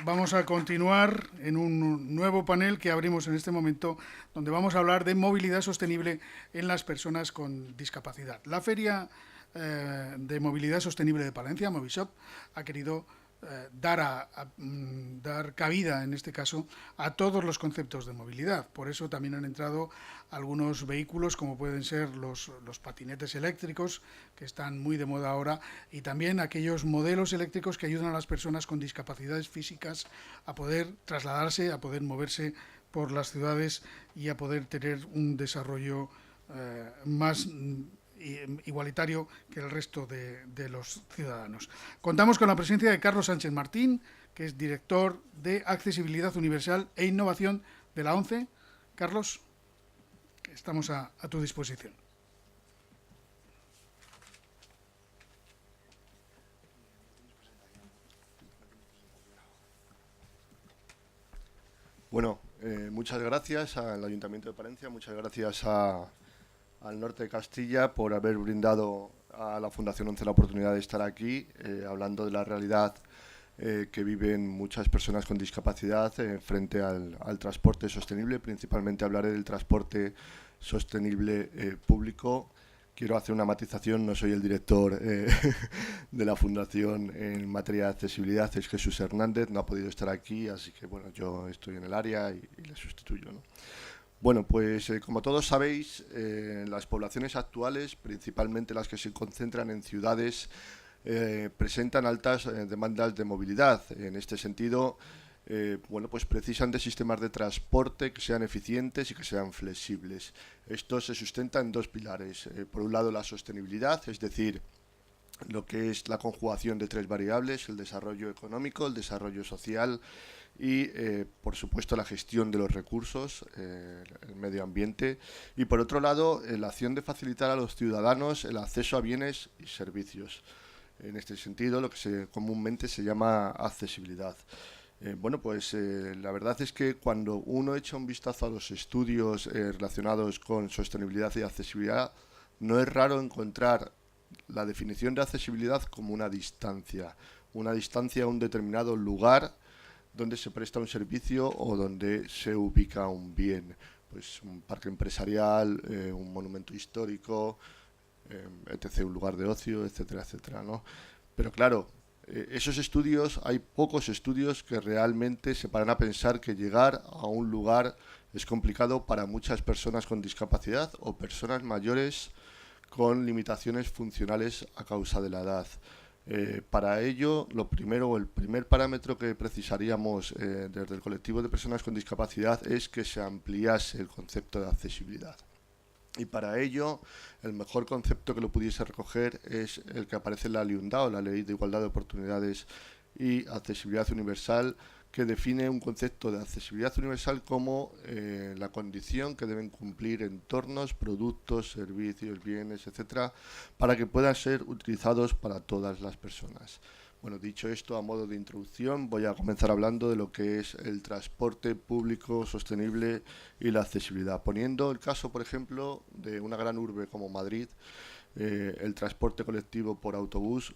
Vamos a continuar en un nuevo panel que abrimos en este momento, donde vamos a hablar de movilidad sostenible en las personas con discapacidad. La Feria de Movilidad Sostenible de Palencia, Movishop, ha querido dar cabida, en este caso, a todos los conceptos de movilidad. Por eso también han entrado algunos vehículos, como pueden ser los patinetes eléctricos, que están muy de moda ahora, y también aquellos modelos eléctricos que ayudan a las personas con discapacidades físicas a poder trasladarse, a poder moverse por las ciudades y a poder tener un desarrollo más igualitario que el resto de los ciudadanos. Contamos con la presencia de Carlos Sánchez Martín, que es director de Accesibilidad Universal e Innovación de la ONCE. Carlos, estamos a tu disposición. Bueno, muchas gracias al Ayuntamiento de Palencia, muchas gracias al Norte de Castilla por haber brindado a la Fundación ONCE la oportunidad de estar aquí hablando de la realidad que viven muchas personas con discapacidad frente al transporte sostenible. Principalmente hablaré del transporte sostenible público. Quiero hacer una matización, no soy el director de la Fundación en materia de accesibilidad, es Jesús Hernández, no ha podido estar aquí, así que bueno, yo estoy en el área y le sustituyo, ¿no? Bueno, pues como todos sabéis, las poblaciones actuales, principalmente las que se concentran en ciudades, presentan altas demandas de movilidad. En este sentido, bueno, pues precisan de sistemas de transporte que sean eficientes y que sean flexibles. Esto se sustenta en dos pilares. Por un lado, la sostenibilidad, es decir, lo que es la conjugación de tres variables: el desarrollo económico, el desarrollo social y, por supuesto, la gestión de los recursos, el medio ambiente. Y, por otro lado, la acción de facilitar a los ciudadanos el acceso a bienes y servicios. En este sentido, lo que comúnmente se llama accesibilidad. Bueno, pues la verdad es que cuando uno echa un vistazo a los estudios relacionados con sostenibilidad y accesibilidad, no es raro encontrar la definición de accesibilidad como una distancia a un determinado lugar donde se presta un servicio o donde se ubica un bien, pues un parque empresarial, un monumento histórico, etc., un lugar de ocio, etcétera, etcétera, ¿no? Pero claro, esos estudios, hay pocos estudios que realmente se paran a pensar que llegar a un lugar es complicado para muchas personas con discapacidad o personas mayores con limitaciones funcionales a causa de la edad. Para ello, el primer parámetro que precisaríamos desde el colectivo de personas con discapacidad es que se ampliase el concepto de accesibilidad. Y para ello, el mejor concepto que lo pudiese recoger es el que aparece en la LIUNDAO, la Ley de Igualdad de Oportunidades y Accesibilidad Universal, que define un concepto de accesibilidad universal como la condición que deben cumplir entornos, productos, servicios, bienes, etcétera, para que puedan ser utilizados para todas las personas. Bueno, dicho esto, a modo de introducción, voy a comenzar hablando de lo que es el transporte público sostenible y la accesibilidad, poniendo el caso, por ejemplo, de una gran urbe como Madrid, el transporte colectivo por autobús.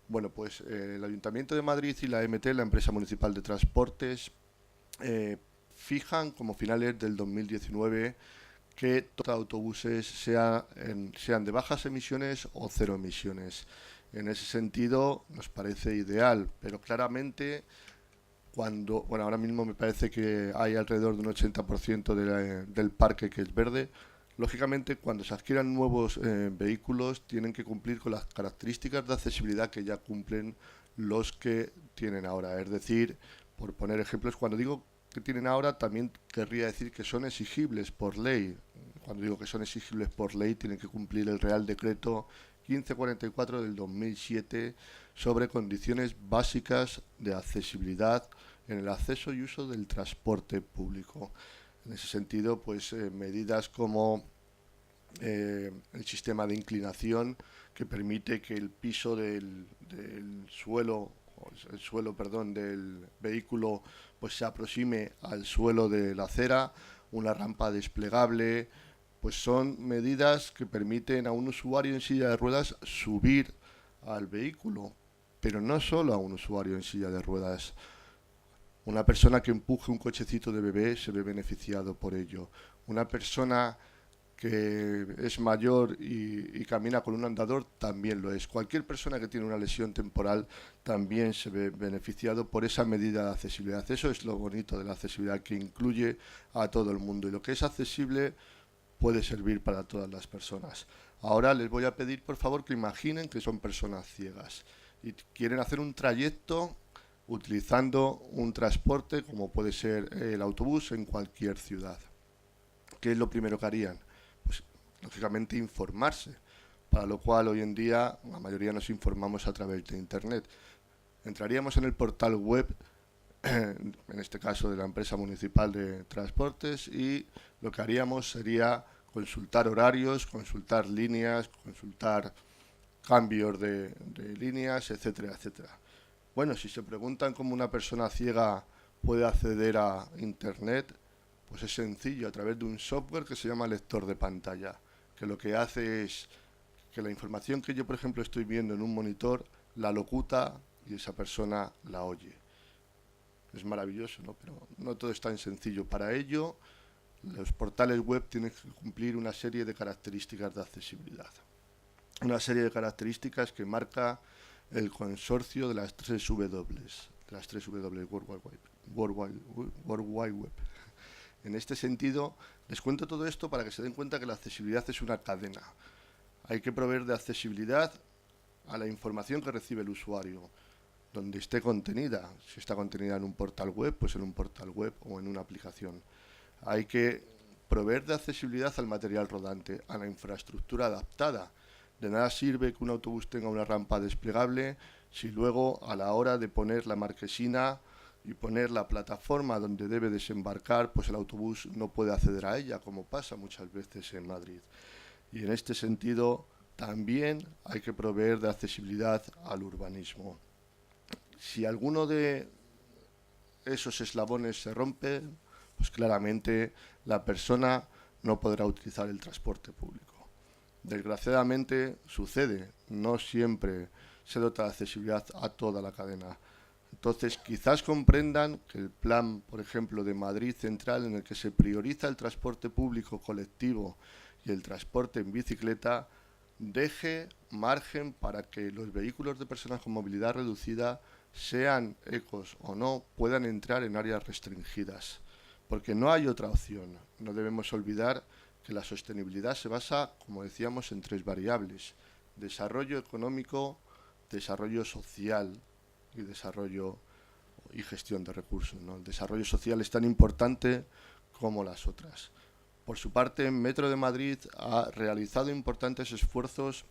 Bueno, pues el Ayuntamiento de Madrid y la EMT, la Empresa Municipal de Transportes, eh, fijan como finales del 2019 que todos los autobuses sean de bajas emisiones o cero emisiones. En ese sentido nos parece ideal, pero claramente bueno, ahora mismo me parece que hay alrededor de un 80% del parque que es verde. Lógicamente, cuando se adquieran nuevos vehículos, tienen que cumplir con las características de accesibilidad que ya cumplen los que tienen ahora. Es decir, por poner ejemplos, cuando digo que tienen ahora, también querría decir que son exigibles por ley. Cuando digo que son exigibles por ley, tienen que cumplir el Real Decreto 1544 del 2007 sobre condiciones básicas de accesibilidad en el acceso y uso del transporte público. En ese sentido, pues medidas como el sistema de inclinación que permite que el piso del suelo, perdón, del vehículo pues se aproxime al suelo de la acera, una rampa desplegable, pues son medidas que permiten a un usuario en silla de ruedas subir al vehículo, pero no solo a un usuario en silla de ruedas. Una persona que empuje un cochecito de bebé se ve beneficiado por ello. Una persona que es mayor y camina con un andador también lo es. Cualquier persona que tiene una lesión temporal también se ve beneficiado por esa medida de accesibilidad. Eso es lo bonito de la accesibilidad, que incluye a todo el mundo. Y lo que es accesible puede servir para todas las personas. Ahora les voy a pedir, por favor, que imaginen que son personas ciegas y quieren hacer un trayecto utilizando un transporte como puede ser el autobús en cualquier ciudad. ¿Qué es lo primero que harían? Pues lógicamente informarse, para lo cual hoy en día la mayoría nos informamos a través de Internet. Entraríamos en el portal web, en este caso de la empresa municipal de transportes, y lo que haríamos sería consultar horarios, consultar líneas, consultar cambios de líneas, etcétera, etcétera. Bueno, si se preguntan cómo una persona ciega puede acceder a Internet, pues es sencillo, a través de un software que se llama lector de pantalla, que lo que hace es que la información que yo, por ejemplo, estoy viendo en un monitor, la locuta y esa persona la oye. Es maravilloso, ¿no? Pero no todo es tan sencillo. Para ello, los portales web tienen que cumplir una serie de características de accesibilidad. Una serie de características que marca el consorcio de las 3 W, de las 3 W World Wide Web. En este sentido, les cuento todo esto para que se den cuenta que la accesibilidad es una cadena. Hay que proveer de accesibilidad a la información que recibe el usuario, donde esté contenida. Si está contenida en un portal web, pues en un portal web o en una aplicación. Hay que proveer de accesibilidad al material rodante, a la infraestructura adaptada. De nada sirve que un autobús tenga una rampa desplegable si luego, a la hora de poner la marquesina y poner la plataforma donde debe desembarcar, pues el autobús no puede acceder a ella, como pasa muchas veces en Madrid. Y en este sentido, también hay que proveer de accesibilidad al urbanismo. Si alguno de esos eslabones se rompe, pues claramente la persona no podrá utilizar el transporte público. Desgraciadamente sucede, no siempre se dota de accesibilidad a toda la cadena. Entonces, quizás comprendan que el plan, por ejemplo, de Madrid Central, en el que se prioriza el transporte público colectivo y el transporte en bicicleta, deje margen para que los vehículos de personas con movilidad reducida, sean ecos o no, puedan entrar en áreas restringidas. Porque no hay otra opción. No debemos olvidar que la sostenibilidad se basa, como decíamos, en 3 variables: desarrollo económico, desarrollo social y desarrollo y gestión de recursos, ¿no? El desarrollo social es tan importante como las otras. Por su parte, Metro de Madrid ha realizado importantes esfuerzos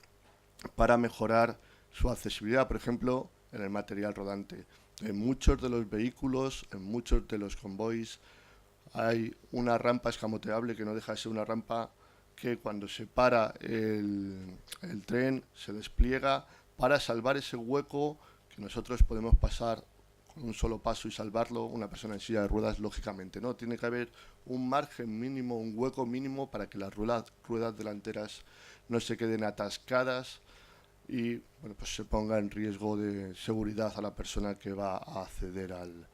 para mejorar su accesibilidad, por ejemplo, en el material rodante. En muchos de los vehículos, en muchos de los convoys, hay una rampa escamoteable que no deja de ser una rampa que cuando se para el tren se despliega para salvar ese hueco que nosotros podemos pasar con un solo paso y salvarlo. Una persona en silla de ruedas, lógicamente no. Tiene que haber un margen mínimo, un hueco mínimo para que las ruedas delanteras no se queden atascadas y bueno, pues se ponga en riesgo de seguridad a la persona que va a acceder al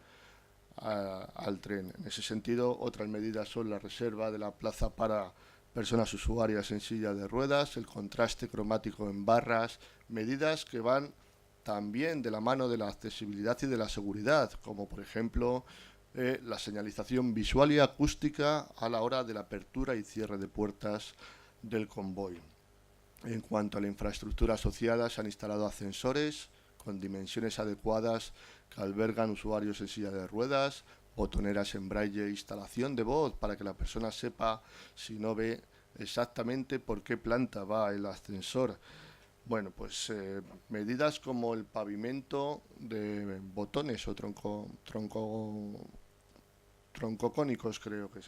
tren. En ese sentido, otras medidas son la reserva de la plaza para personas usuarias en silla de ruedas, el contraste cromático en barras, medidas que van también de la mano de la accesibilidad y de la seguridad, como por ejemplo la señalización visual y acústica a la hora de la apertura y cierre de puertas del convoy. En cuanto a la infraestructura asociada, se han instalado ascensores con dimensiones adecuadas que albergan usuarios en silla de ruedas, botoneras en braille, instalación de voz para que la persona sepa, si no ve, exactamente por qué planta va el ascensor. Bueno, pues medidas como el pavimento de botones o troncocónicos, creo que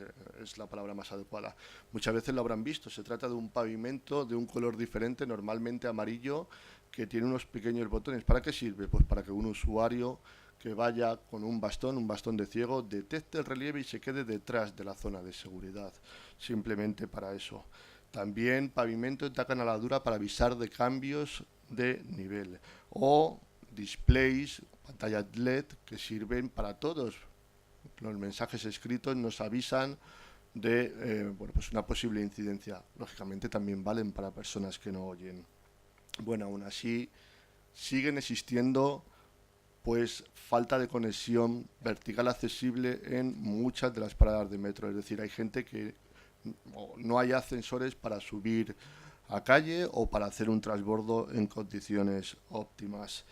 es la palabra más adecuada. Muchas veces lo habrán visto, se trata de un pavimento de un color diferente, normalmente amarillo, que tiene unos pequeños botones. ¿Para qué sirve? Pues para que un usuario que vaya con un bastón de ciego, detecte el relieve y se quede detrás de la zona de seguridad. Simplemente para eso. También pavimento en tacanaladura para avisar de cambios de nivel. O displays, pantallas LED, que sirven para todos. Los mensajes escritos nos avisan de pues una posible incidencia. Lógicamente también valen para personas que no oyen. Bueno, aún así siguen existiendo pues falta de conexión vertical accesible en muchas de las paradas de metro. Es decir, hay gente que no hay ascensores para subir a calle o para hacer un transbordo en condiciones óptimas.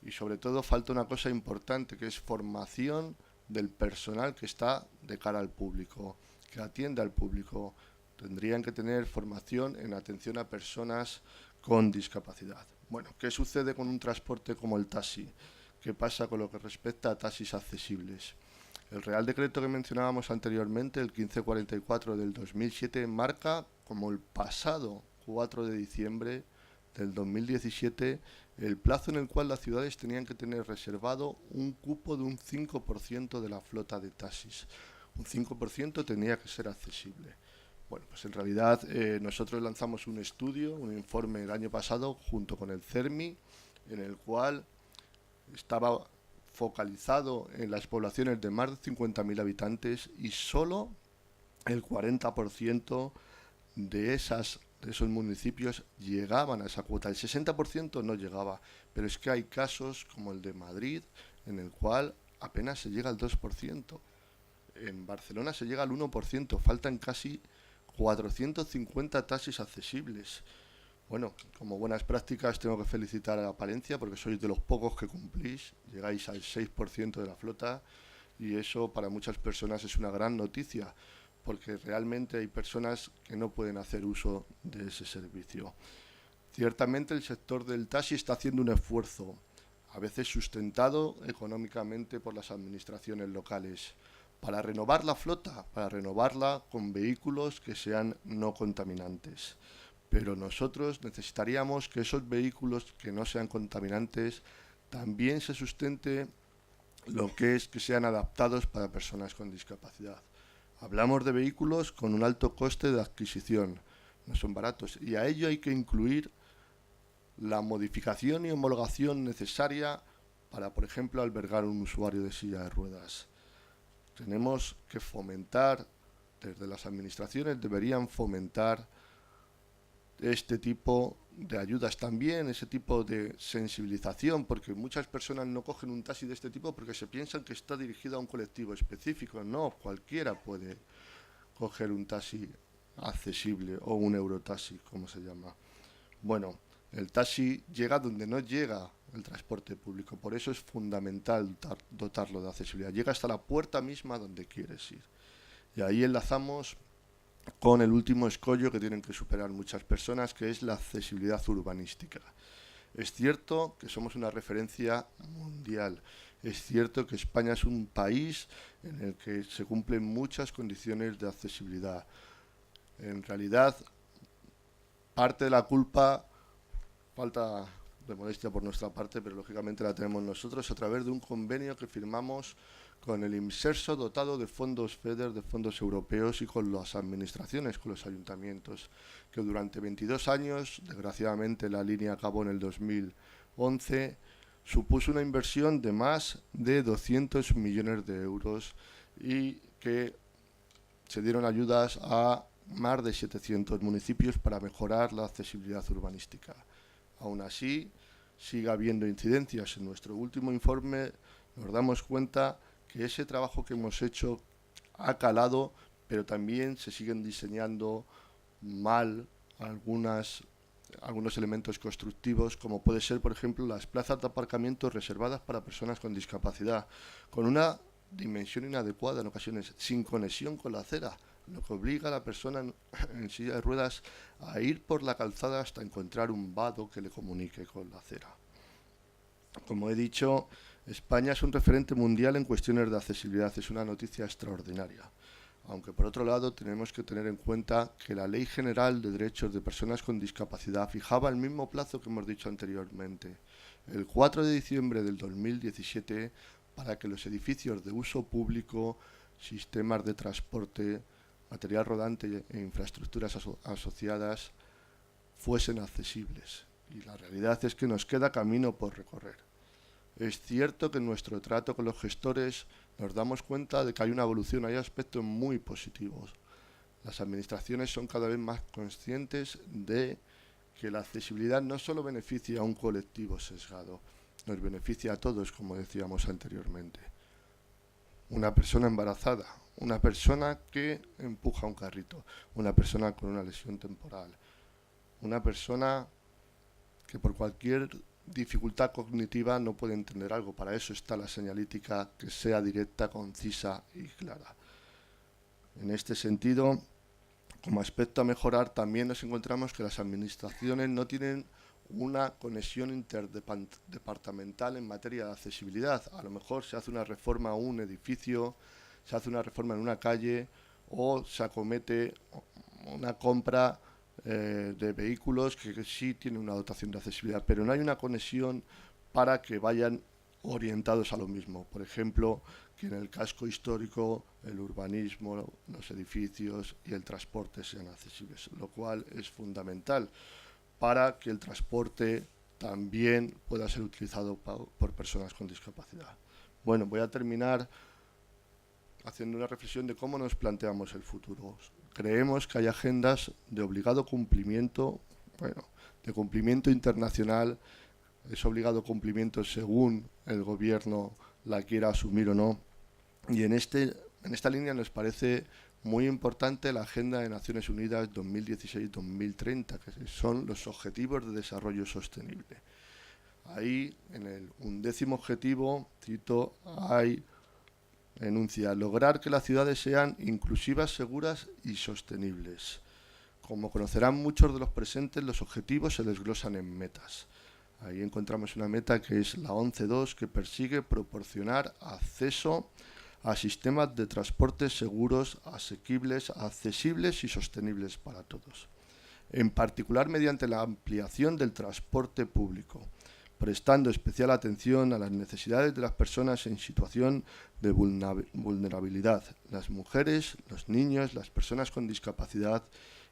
Y sobre todo falta una cosa importante, que es formación del personal que está de cara al público, que atiende al público. Tendrían que tener formación en atención a personas con discapacidad. Bueno, ¿qué sucede con un transporte como el taxi? ¿Qué pasa con lo que respecta a taxis accesibles? El Real Decreto que mencionábamos anteriormente, el 1544 del 2007, marca como el pasado 4 de diciembre del 2017 el plazo en el cual las ciudades tenían que tener reservado un cupo de un 5% de la flota de taxis. Un 5% tenía que ser accesible. Bueno, pues en realidad nosotros lanzamos un estudio, un informe el año pasado junto con el CERMI, en el cual estaba focalizado en las poblaciones de más de 50.000 habitantes y solo el 40% de esos municipios llegaban a esa cuota. El 60% no llegaba, pero es que hay casos como el de Madrid, en el cual apenas se llega al 2%. En Barcelona se llega al 1%, faltan casi 450 taxis accesibles. Bueno, como buenas prácticas tengo que felicitar a Palencia porque sois de los pocos que cumplís, llegáis al 6% de la flota y eso para muchas personas es una gran noticia porque realmente hay personas que no pueden hacer uso de ese servicio. Ciertamente el sector del taxi está haciendo un esfuerzo, a veces sustentado económicamente por las administraciones locales, para renovar la flota, para renovarla con vehículos que sean no contaminantes. Pero nosotros necesitaríamos que esos vehículos que no sean contaminantes también se sustente lo que es que sean adaptados para personas con discapacidad. Hablamos de vehículos con un alto coste de adquisición, no son baratos, y a ello hay que incluir la modificación y homologación necesaria para, por ejemplo, albergar un usuario de silla de ruedas. Tenemos que fomentar, desde las administraciones deberían fomentar este tipo de ayudas también, ese tipo de sensibilización, porque muchas personas no cogen un taxi de este tipo porque se piensan que está dirigido a un colectivo específico. No, cualquiera puede coger un taxi accesible o un eurotaxi, como se llama. Bueno, el taxi llega donde no llega el transporte público, por eso es fundamental dotarlo de accesibilidad. Llega hasta la puerta misma donde quieres ir. Y ahí enlazamos con el último escollo que tienen que superar muchas personas, que es la accesibilidad urbanística. Es cierto que somos una referencia mundial. Es cierto que España es un país en el que se cumplen muchas condiciones de accesibilidad. En realidad, parte de la culpa, falta de modestia por nuestra parte, pero lógicamente la tenemos nosotros a través de un convenio que firmamos con el IMSERSO dotado de fondos FEDER, de fondos europeos y con las administraciones, con los ayuntamientos, que durante 22 años, desgraciadamente la línea acabó en el 2011, supuso una inversión de más de 200 millones de euros y que se dieron ayudas a más de 700 municipios para mejorar la accesibilidad urbanística. Aún así, sigue habiendo incidencias. En nuestro último informe nos damos cuenta que ese trabajo que hemos hecho ha calado, pero también se siguen diseñando mal algunos elementos constructivos, como puede ser, por ejemplo, las plazas de aparcamiento reservadas para personas con discapacidad, con una dimensión inadecuada en ocasiones, sin conexión con la acera, lo que obliga a la persona en silla de ruedas a ir por la calzada hasta encontrar un vado que le comunique con la acera. Como he dicho, España es un referente mundial en cuestiones de accesibilidad, es una noticia extraordinaria. Aunque por otro lado tenemos que tener en cuenta que la Ley General de Derechos de Personas con Discapacidad fijaba el mismo plazo que hemos dicho anteriormente, el 4 de diciembre del 2017, para que los edificios de uso público, sistemas de transporte, material rodante e infraestructuras asociadas fuesen accesibles. Y la realidad es que nos queda camino por recorrer. Es cierto que en nuestro trato con los gestores nos damos cuenta de que hay una evolución, hay aspectos muy positivos. Las administraciones son cada vez más conscientes de que la accesibilidad no solo beneficia a un colectivo sesgado, nos beneficia a todos, como decíamos anteriormente. Una persona embarazada, una persona que empuja un carrito, una persona con una lesión temporal, una persona que por cualquier dificultad cognitiva no puede entender algo. Para eso está la señalítica, que sea directa, concisa y clara. En este sentido, como aspecto a mejorar, también nos encontramos que las administraciones no tienen una conexión interdepartamental en materia de accesibilidad. A lo mejor se hace una reforma a un edificio, se hace una reforma en una calle o se acomete una compra de vehículos que sí tienen una dotación de accesibilidad, pero no hay una conexión para que vayan orientados a lo mismo. Por ejemplo, que en el casco histórico el urbanismo, los edificios y el transporte sean accesibles, lo cual es fundamental para que el transporte también pueda ser utilizado por personas con discapacidad. Bueno, voy a terminar haciendo una reflexión de cómo nos planteamos el futuro. Creemos que hay agendas de obligado cumplimiento, de cumplimiento internacional, es obligado cumplimiento según el gobierno la quiera asumir o no. Y en esta línea nos parece muy importante la Agenda de Naciones Unidas 2016-2030, que son los Objetivos de Desarrollo Sostenible. Ahí, en el 11º objetivo, cito, enuncia: lograr que las ciudades sean inclusivas, seguras y sostenibles. Como conocerán muchos de los presentes, los objetivos se desglosan en metas. Ahí encontramos una meta que es la 11.2, que persigue proporcionar acceso a sistemas de transporte seguros, asequibles, accesibles y sostenibles para todos. En particular mediante la ampliación del transporte público, prestando especial atención a las necesidades de las personas en situación de vulnerabilidad, las mujeres, los niños, las personas con discapacidad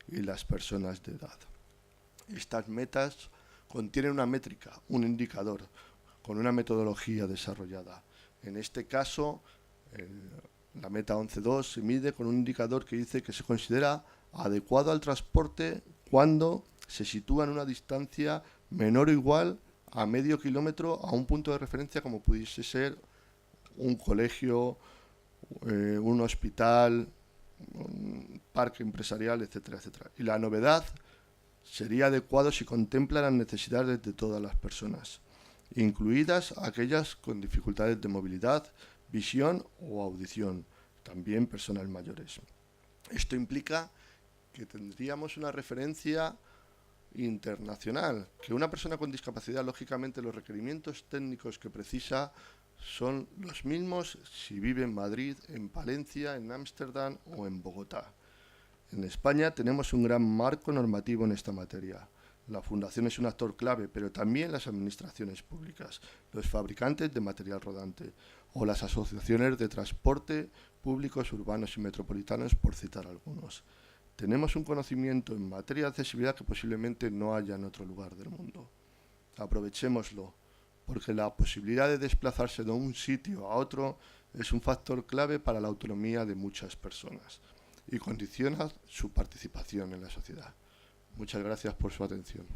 y las personas de edad. Estas metas contienen una métrica, un indicador, con una metodología desarrollada. En este caso, la meta 11.2 se mide con un indicador que dice que se considera adecuado al transporte cuando se sitúa en una distancia menor o igual a medio kilómetro a un punto de referencia como pudiese ser un colegio, un hospital, un parque empresarial, etcétera, etcétera. Y la novedad sería adecuado si contempla las necesidades de todas las personas, incluidas aquellas con dificultades de movilidad, visión o audición, también personas mayores. Esto implica que tendríamos una referencia internacional, que una persona con discapacidad, lógicamente, los requerimientos técnicos que precisa son los mismos si vive en Madrid, en Palencia, en Ámsterdam o en Bogotá. En España tenemos un gran marco normativo en esta materia. La Fundación es un actor clave, pero también las administraciones públicas, los fabricantes de material rodante o las asociaciones de transporte públicos urbanos y metropolitanos, por citar algunos. Tenemos un conocimiento en materia de accesibilidad que posiblemente no haya en otro lugar del mundo. Aprovechémoslo, porque la posibilidad de desplazarse de un sitio a otro es un factor clave para la autonomía de muchas personas y condiciona su participación en la sociedad. Muchas gracias por su atención.